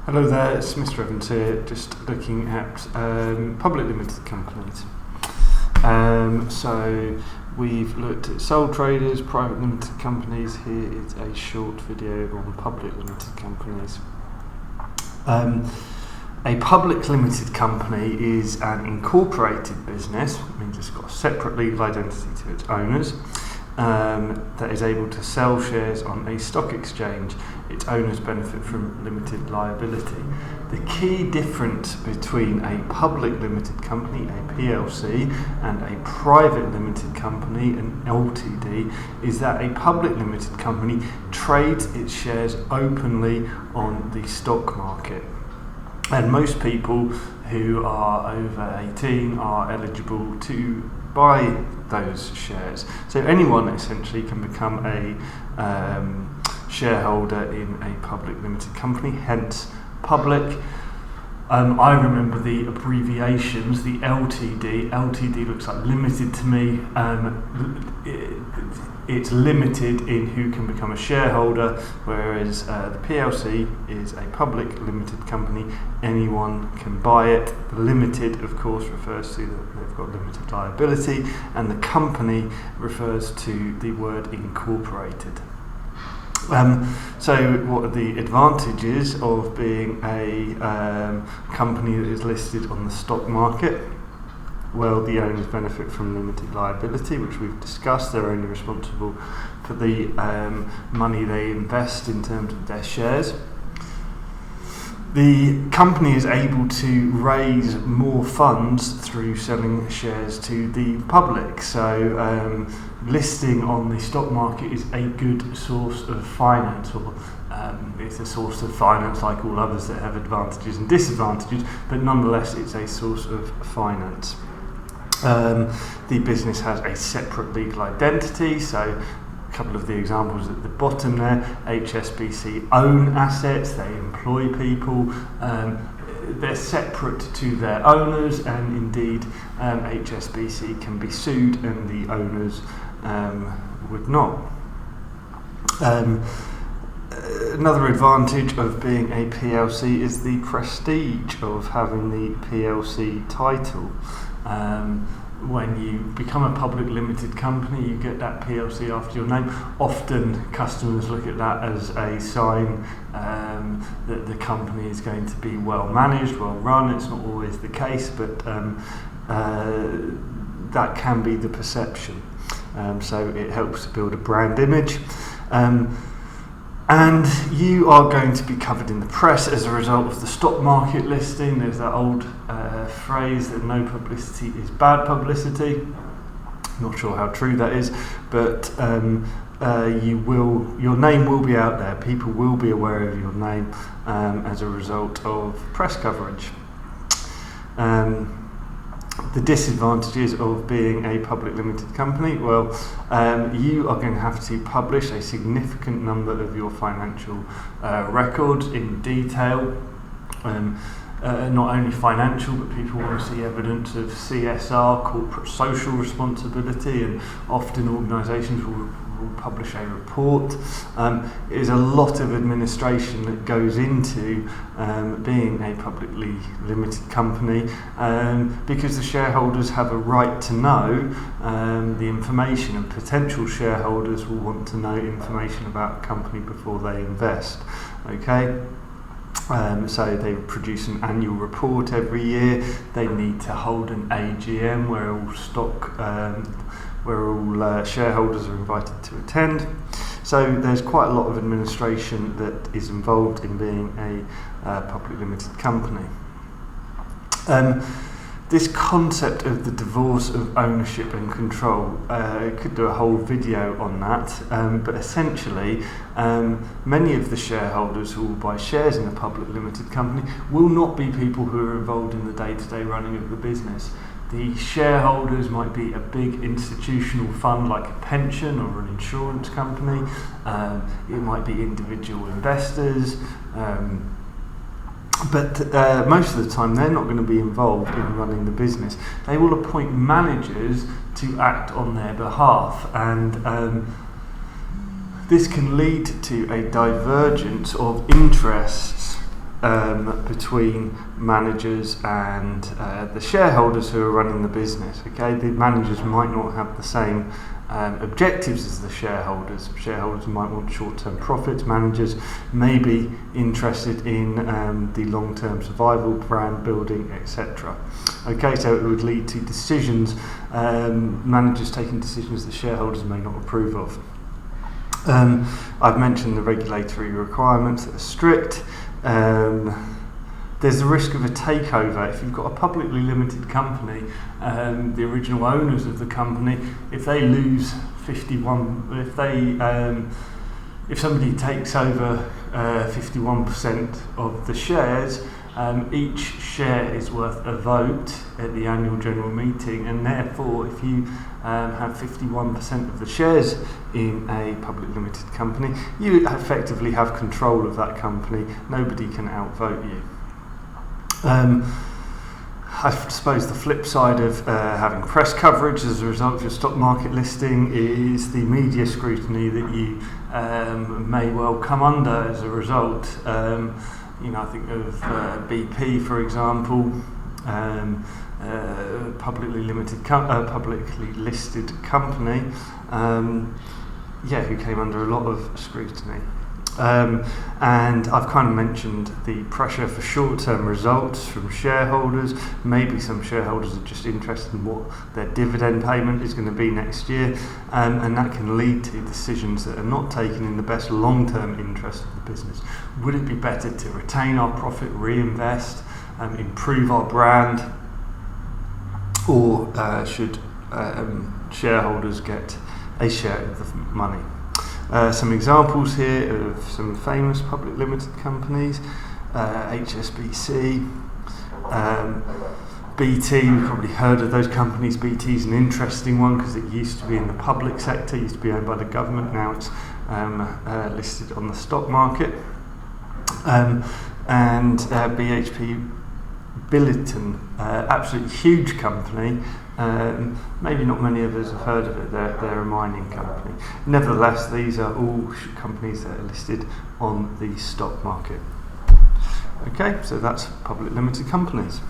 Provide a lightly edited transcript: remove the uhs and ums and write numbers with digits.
Hello there, it's Mr. Evans here, just looking at public limited companies. So we've looked at sole traders, private limited companies. Here is a short video on public limited companies. A public limited company is an incorporated business, it means it's got a separate legal identity to its owners, that is able to sell shares on a stock exchange. Its owners benefit from limited liability. The key difference between a public limited company, a PLC, and a private limited company, an LTD, is that a public limited company trades its shares openly on the stock market. And most people who are over 18 are eligible to buy those shares. So anyone essentially can become a shareholder in a public limited company, hence public. I remember the abbreviations, the LTD. LTD looks like limited to me. It's limited in who can become a shareholder, whereas the PLC is a public limited company. Anyone can buy it. The limited, of course, refers to that they've got limited liability, and the company refers to the word incorporated. So what are the advantages of being a company that is listed on the stock market? Well, the owners benefit from limited liability, which we've discussed. They're only responsible for the money they invest in terms of their shares. The company is able to raise more funds through selling shares to the public. So listing on the stock market is a good source of finance, or it's a source of finance like all others that have advantages and disadvantages, but nonetheless it's a source of finance. The business has a separate legal identity, so a couple of the examples at the bottom there. HSBC own assets, they employ people, they're separate to their owners, and indeed HSBC can be sued and the owners would not. Another advantage of being a PLC is the prestige of having the PLC title. When you become a public limited company, you get that PLC after your name. Often customers look at that as a sign that the company is going to be well managed, well run. It's not always the case, but that can be the perception. So it helps to build a brand image. And you are going to be covered in the press as a result of the stock market listing. There's that old phrase that no publicity is bad publicity. Not sure how true that is, but your name will be out there. People will be aware of your name as a result of press coverage. The disadvantages of being a public limited company, well, you are going to have to publish a significant number of your financial records in detail. Not only financial, but people want to see evidence of CSR, corporate social responsibility, and often organisations will publish a report. It is a lot of administration that goes into being a publicly limited company, because the shareholders have a right to know the information, and potential shareholders will want to know information about a company before they invest. Okay. So they produce an annual report every year. They need to hold an AGM where all shareholders are invited to attend. So there's quite a lot of administration that is involved in being a public limited company. This concept of the divorce of ownership and control, could do a whole video on that, but essentially many of the shareholders who will buy shares in a public limited company will not be people who are involved in the day-to-day running of the business. The shareholders might be a big institutional fund like a pension or an insurance company. It might be individual investors. But most of the time they're not going to be involved in running the business. They will appoint managers to act on their behalf, and this can lead to a divergence of interests between managers and the shareholders who are running the business. Okay, the managers might not have the same objectives as the shareholders. Shareholders might want short-term profits. Managers may be interested in the long-term survival, brand building, etc. Okay, so it would lead to decisions, managers taking decisions that shareholders may not approve of. I've mentioned the regulatory requirements that are strict. There's the risk of a takeover. If you've got a publicly limited company, the original owners of the company, if they lose 51, if somebody takes over 51% of the shares, each share is worth a vote at the annual general meeting, and therefore if you have 51% of the shares in a public limited company, you effectively have control of that company. Nobody can outvote you. I suppose the flip side of having press coverage as a result of your stock market listing is the media scrutiny that you may well come under as a result. I think of BP, for example, publicly listed company, who came under a lot of scrutiny. And I've kind of mentioned the pressure for short-term results from shareholders. Maybe some shareholders are just interested in what their dividend payment is going to be next year, and that can lead to decisions that are not taken in the best long-term interest of the business. Would it be better to retain our profit, reinvest, improve our brand, or should shareholders get a share of the money? Some examples here of some famous public limited companies: HSBC, BT. You've probably heard of those companies. BT is an interesting one because it used to be in the public sector, used to be owned by the government. Now it's listed on the stock market. And BHP Billiton, absolutely huge company. Maybe not many of us have heard of it. They're a mining company. Nevertheless, these are all companies that are listed on the stock market. Okay, so that's public limited companies.